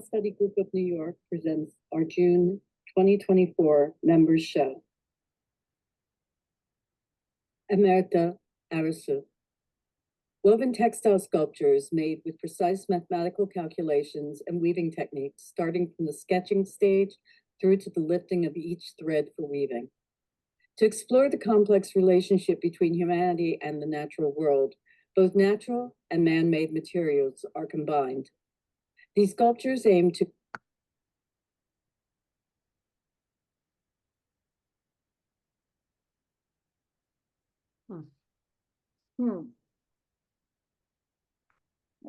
Study Group of New York presents our June 2024 members show. Emerita Arasu. Woven textile sculptures made with precise mathematical calculations and weaving techniques, starting from the sketching stage through to the lifting of each thread for weaving. To explore the complex relationship between humanity and the natural world, both natural and man-made materials are combined. These sculptures aim to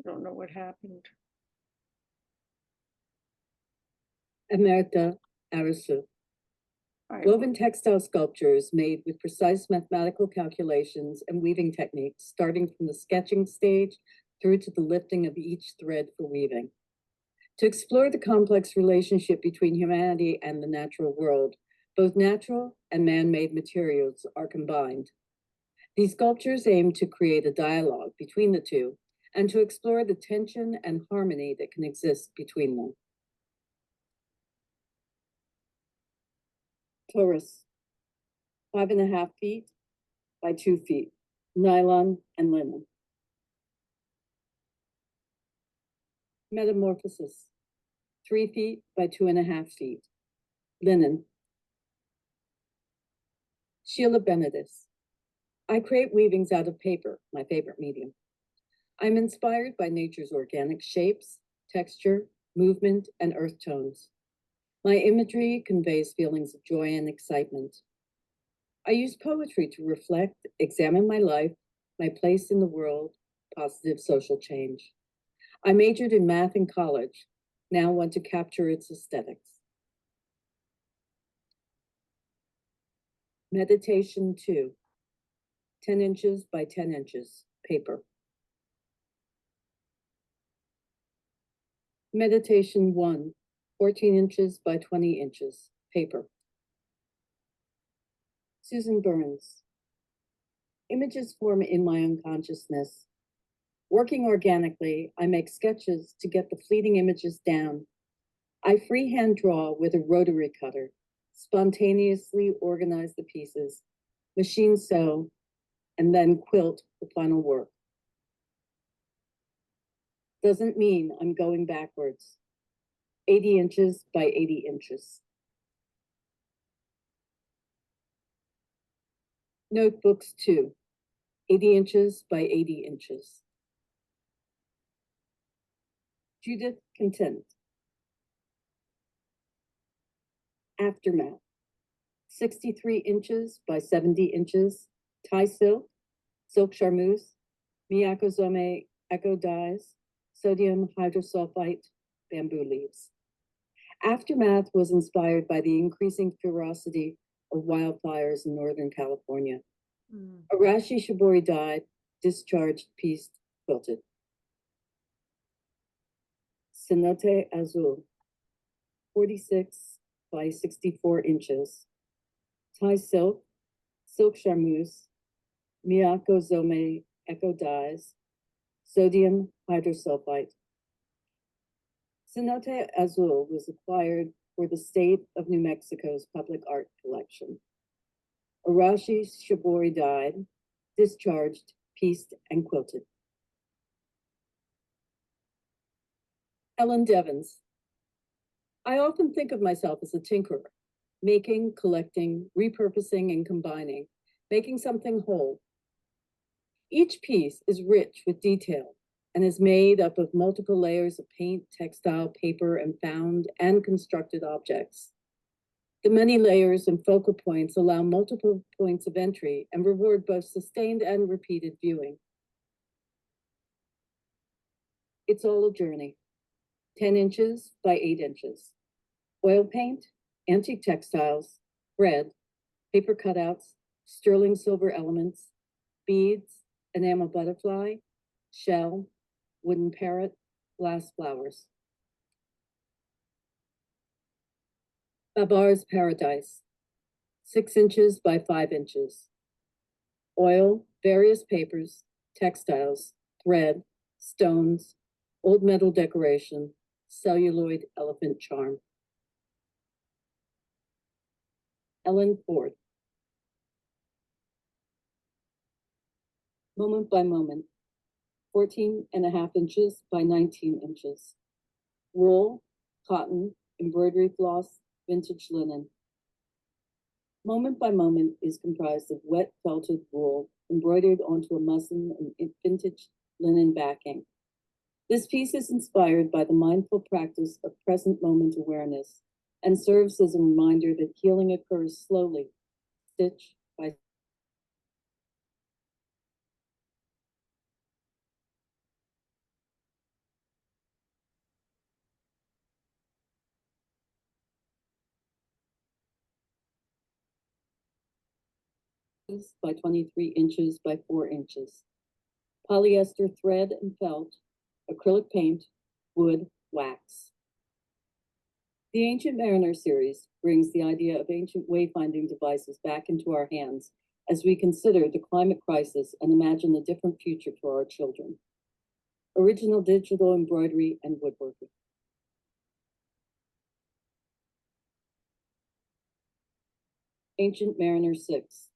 I don't know what happened. Emerita Arasu. Woven textile sculptures made with precise mathematical calculations and weaving techniques, starting from the sketching stage through to the lifting of each thread for weaving. To explore the complex relationship between humanity and the natural world, both natural and man-made materials are combined. These sculptures aim to create a dialogue between the two and to explore the tension and harmony that can exist between them. Taurus, 5.5 feet by 2 feet, nylon and linen. Metamorphosis, 3 feet by 2.5 feet, linen. Sheila Benedis. I create weavings out of paper, my favorite medium. I'm inspired by nature's organic shapes, texture, movement, and earth tones. My imagery conveys feelings of joy and excitement. I use poetry to reflect, examine my life, my place in the world, positive social change. I majored in math in college, now want to capture its aesthetics. Meditation 2, 10 inches by 10 inches, paper. Meditation 1, 14 inches by 20 inches, paper. Susan Burns. Images form in my unconsciousness. Working organically, I make sketches to get the fleeting images down. I freehand draw with a rotary cutter, spontaneously organize the pieces, machine sew, and then quilt the final work. Doesn't mean I'm going backwards. 80 inches by 80 inches. Notebooks 2, 80 inches by 80 inches. Judith Content. Aftermath, 63 inches by 70 inches, Thai silk, silk charmeuse, Miyako eco dyes, sodium hydrosulfite, bamboo leaves. Aftermath was inspired by the increasing ferocity of wildfires in Northern California. Arashi Shibori died, discharged, pieced, quilted. Cenote Azul, 46 by 64 inches, Thai silk, silk charmeuse, Miyako eco dyes, sodium hydrosulfite. Cenote Azul was acquired for the state of New Mexico's public art collection. Arashi Shibori died, discharged, pieced, and quilted. Ellen Devens. I often think of myself as a tinkerer, making, collecting, repurposing, and combining, making something whole. Each piece is rich with detail and is made up of multiple layers of paint, textile, paper, and found and constructed objects. The many layers and focal points allow multiple points of entry and reward both sustained and repeated viewing. It's all a journey, 10 inches by 8 inches. Oil paint, antique textiles, thread, paper cutouts, sterling silver elements, beads, enamel butterfly, shell, wooden parrot, glass flowers. Babar's Paradise, 6 inches by 5 inches. Oil, various papers, textiles, thread, stones, old metal decoration, celluloid elephant charm. Ellen Ford. Moment by moment, 14.5 inches by 19 inches. Wool, cotton, embroidery floss, vintage linen. Moment by moment is comprised of wet felted wool embroidered onto a muslin and vintage linen backing. This piece is inspired by the mindful practice of present moment awareness and serves as a reminder that healing occurs slowly, stitch by by 23 inches by 4 inches. Polyester thread and felt, acrylic paint, wood, wax. The Ancient Mariner series brings the idea of ancient wayfinding devices back into our hands as we consider the climate crisis and imagine a different future for our children. Original digital embroidery and woodworking. Ancient Mariner 6,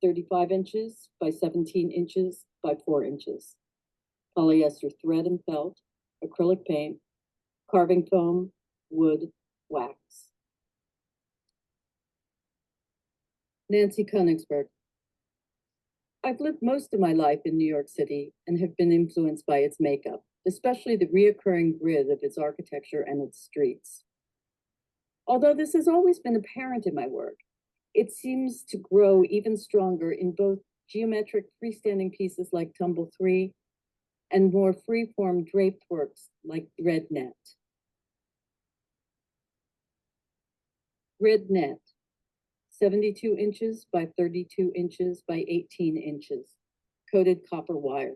35 inches by 17 inches by 4 inches. Polyester thread and felt, acrylic paint, carving foam, wood, wax. Nancy Konigsberg. I've lived most of my life in New York City and have been influenced by its makeup, especially the reoccurring grid of its architecture and its streets. Although this has always been apparent in my work, it seems to grow even stronger in both geometric freestanding pieces like Tumble 3 and more free-form draped works like Threadnet. Threadnet, 72 inches by 32 inches by 18 inches, coated copper wire.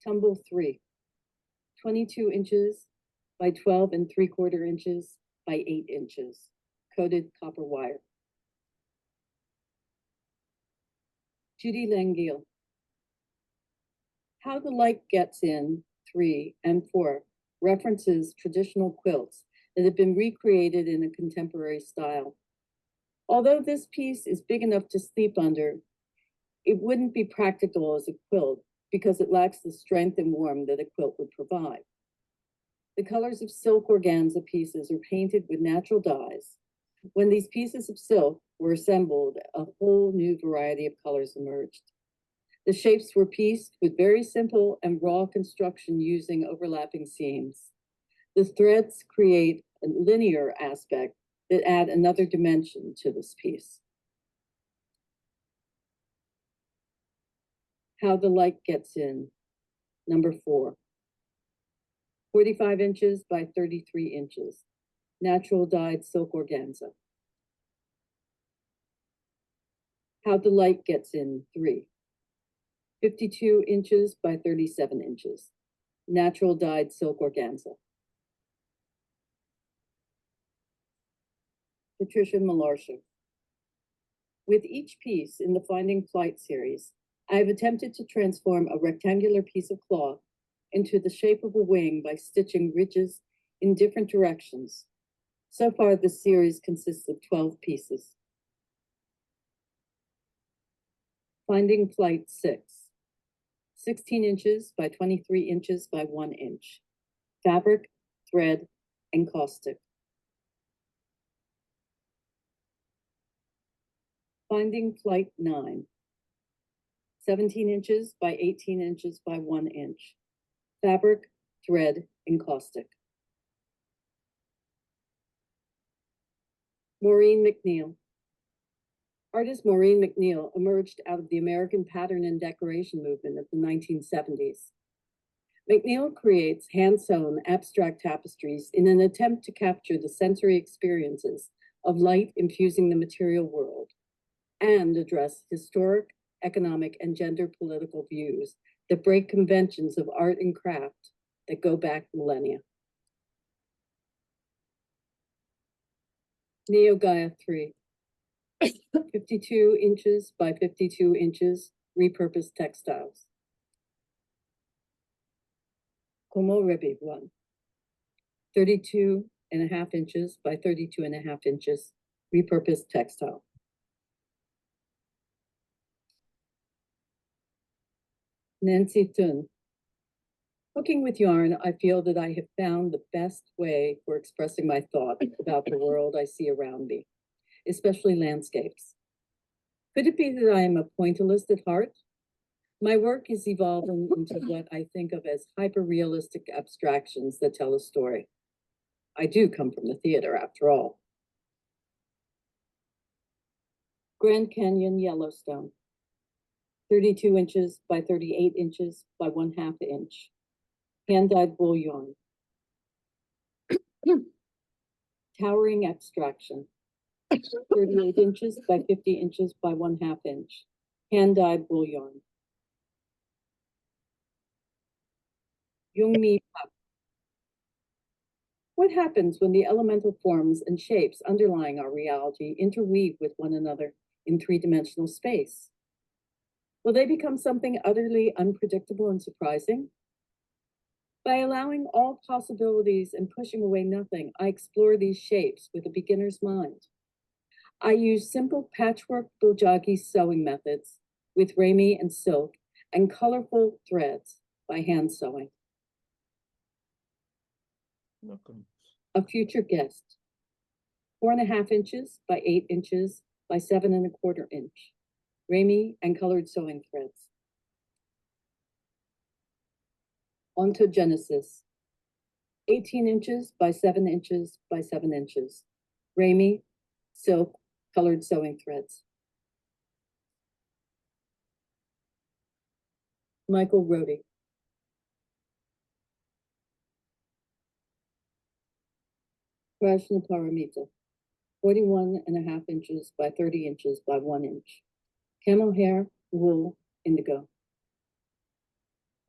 Tumble 3, 22 inches by 12.75 inches by 8 inches, coated copper wire. Judy Langille. How the Light Gets In 3 and 4 references traditional quilts that have been recreated in a contemporary style. Although this piece is big enough to sleep under, it wouldn't be practical as a quilt because it lacks the strength and warmth that a quilt would provide. The colors of silk organza pieces are painted with natural dyes. When these pieces of silk were assembled, a whole new variety of colors emerged. The shapes were pieced with very simple and raw construction using overlapping seams. The threads create a linear aspect that add another dimension to this piece. How the Light Gets In, number 4. 45 inches by 33 inches, natural dyed silk organza. How the Light Gets In 3. 52 inches by 37 inches, natural dyed silk organza. Patricia Malarchuk. With each piece in the Finding Flight series, I have attempted to transform a rectangular piece of cloth into the shape of a wing by stitching ridges in different directions. So far, this series consists of 12 pieces. Finding Flight 6, 16 inches by 23 inches by 1 inch. Fabric, thread, and caustic. Finding Flight 9, 17 inches by 18 inches by 1 inch. Fabric, thread, and caustic. Maureen McNeil. Artist Maureen McNeil emerged out of the American pattern and decoration movement of the 1970s. McNeil creates hand-sewn abstract tapestries in an attempt to capture the sensory experiences of light infusing the material world and address historic, economic, and gender political views that break conventions of art and craft that go back millennia. Neo Gaia 3, 52 inches by 52 inches, repurposed textiles. Komorebi one, 32.5 inches by 32.5 inches, repurposed textile. Nancy Tun. Cooking with yarn, I feel that I have found the best way for expressing my thoughts about the world I see around me, especially landscapes. Could it be that I am a pointillist at heart? My work is evolving into what I think of as hyper-realistic abstractions that tell a story. I do come from the theater, after all. Grand Canyon, Yellowstone, 32 inches by 38 inches by 1/2 inch. Hand-dyed wool yarn. Towering abstraction, 38 inches by 50 inches by 1/2 inch. Hand-dyed wool yarn. Jungmi Pak. What happens when the elemental forms and shapes underlying our reality interweave with one another in three-dimensional space? Will they become something utterly unpredictable and surprising? By allowing all possibilities and pushing away nothing, I explore these shapes with a beginner's mind. I use simple patchwork bujagi sewing methods with rami and silk and colorful threads by hand sewing. Welcome. A future guest, 4.5 inches by 8 inches by 7.25 inch, rami and colored sewing threads. Ontogenesis, 18 inches by 7 inches by 7 inches, rami, silk, colored sewing threads. Michael Rohde. Prajnaparamita, 41.5 inches by 30 inches by 1 inch. Camel hair, wool, indigo.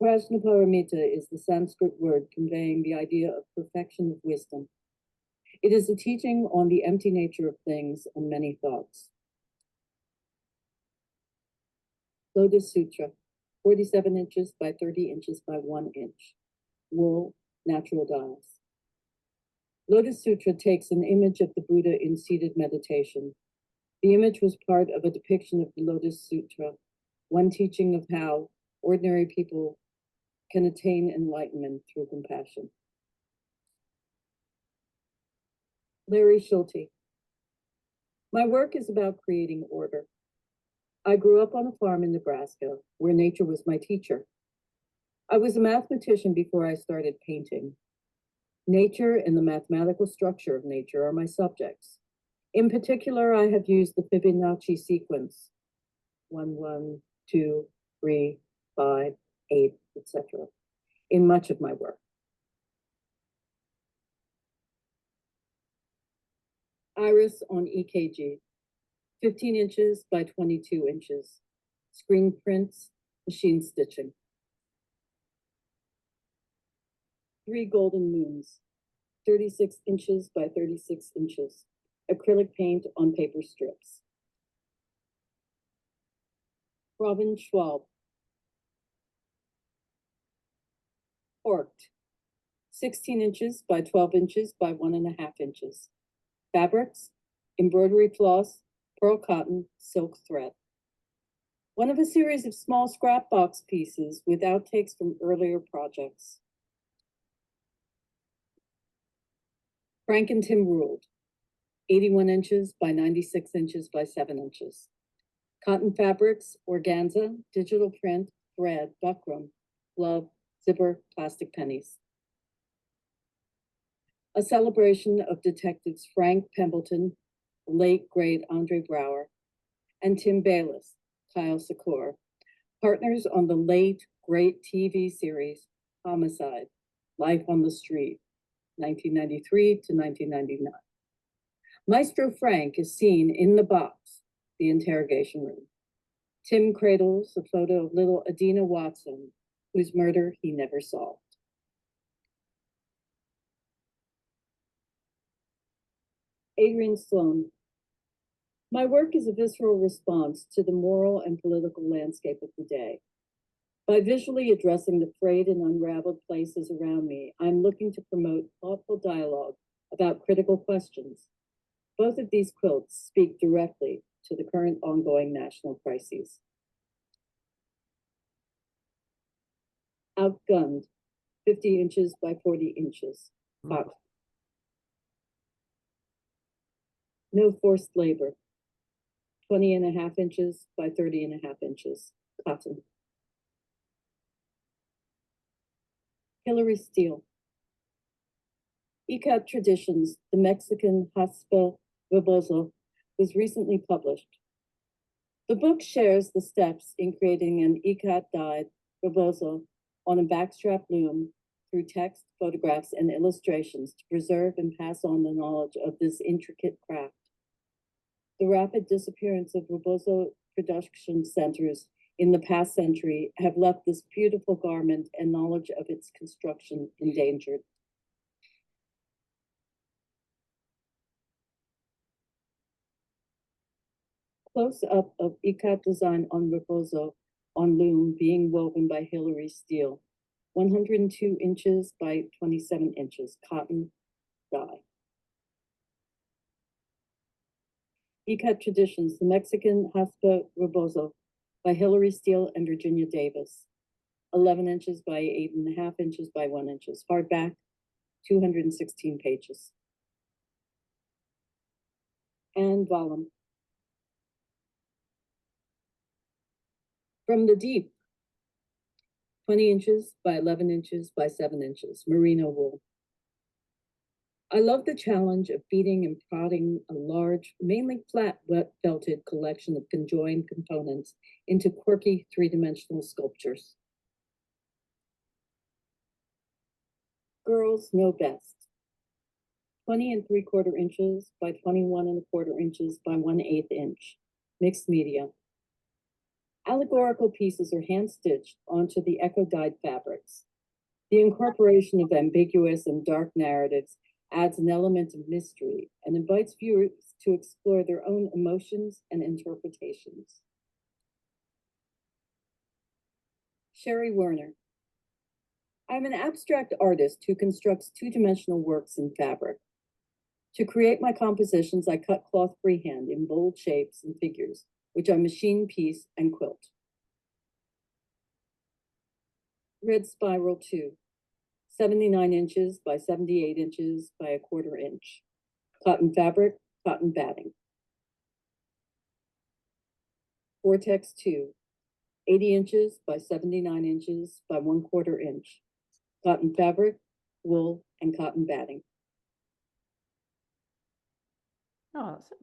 Prajnaparamita is the Sanskrit word conveying the idea of perfection of wisdom. It is a teaching on the empty nature of things and many thoughts. Lotus Sutra, 47 inches by 30 inches by 1 inch. Wool, natural dyes. Lotus Sutra takes an image of the Buddha in seated meditation. The image was part of a depiction of the Lotus Sutra, one teaching of how ordinary people can attain enlightenment through compassion. Larry Schulte. My work is about creating order. I grew up on a farm in Nebraska where nature was my teacher. I was a mathematician before I started painting. Nature and the mathematical structure of nature are my subjects. In particular, I have used the Fibonacci sequence, 1, 1, 2, 3, 5, 8, etc., in much of my work. Iris on EKG, 15 inches by 22 inches. Screen prints, machine stitching. 3 golden moons, 36 inches by 36 inches. Acrylic paint on paper strips. Robin Schwalb. Forked, 16 inches by 12 inches by 1.5 inches. Fabrics, embroidery floss, pearl cotton, silk thread. One of a series of small scrap box pieces with outtakes from earlier projects. Frank and Tim ruled, 81 inches by 96 inches by 7 inches. Cotton fabrics, organza, digital print, thread, buckram, glove, zipper, plastic pennies. A celebration of detectives Frank Pembleton, the late great Andre Braugher, and Tim Bayliss, Kyle Secor, partners on the late great TV series Homicide, Life on the Street, 1993 to 1999. Maestro Frank is seen in the box, the interrogation room. Tim cradles a photo of little Adina Watson, whose murder he never solved. Adrian Sloan. My work is a visceral response to the moral and political landscape of the day. By visually addressing the frayed and unraveled places around me, I'm looking to promote thoughtful dialogue about critical questions. Both of these quilts speak directly to the current ongoing national crises. Outgunned, 50 inches by 40 inches. Cotton. No forced labor, 20.5 inches by 30.5 inches. Cotton. Hilary Steele. Ikat Traditions, the Mexican Haspa Rebozo, was recently published. The book shares the steps in creating an ikat dyed rebozo on a backstrap loom through text, photographs, and illustrations to preserve and pass on the knowledge of this intricate craft. The rapid disappearance of rebozo production centers in the past century have left this beautiful garment and knowledge of its construction endangered. Close-up of ikat design on rebozo on loom being woven by Hilary Steele, 102 inches by 27 inches, cotton dye. Ikat Traditions, the Mexican Haspa Rebozo by Hilary Steele and Virginia Davis, 11 inches by 8.5 inches by 1 inches, hardback, 216 pages. And volume. From the Deep, 20 inches by 11 inches by 7 inches, merino wool. I love the challenge of beating and prodding a large, mainly flat, wet felted collection of conjoined components into quirky three-dimensional sculptures. Girls know best. 20.75 inches by 21.25 inches by 1/8 inch, mixed media. Allegorical pieces are hand-stitched onto the eco-dyed fabrics. The incorporation of ambiguous and dark narratives adds an element of mystery and invites viewers to explore their own emotions and interpretations. Sherry Werner. I'm an abstract artist who constructs two-dimensional works in fabric. To create my compositions, I cut cloth freehand in bold shapes and figures, which I machine, piece, and quilt. Red Spiral 2, 79 inches by 78 inches by 1/4 inch. Cotton fabric, cotton batting. Vortex 2, 80 inches by 79 inches by 1/4 inch. Cotton fabric, wool, and cotton batting. Awesome.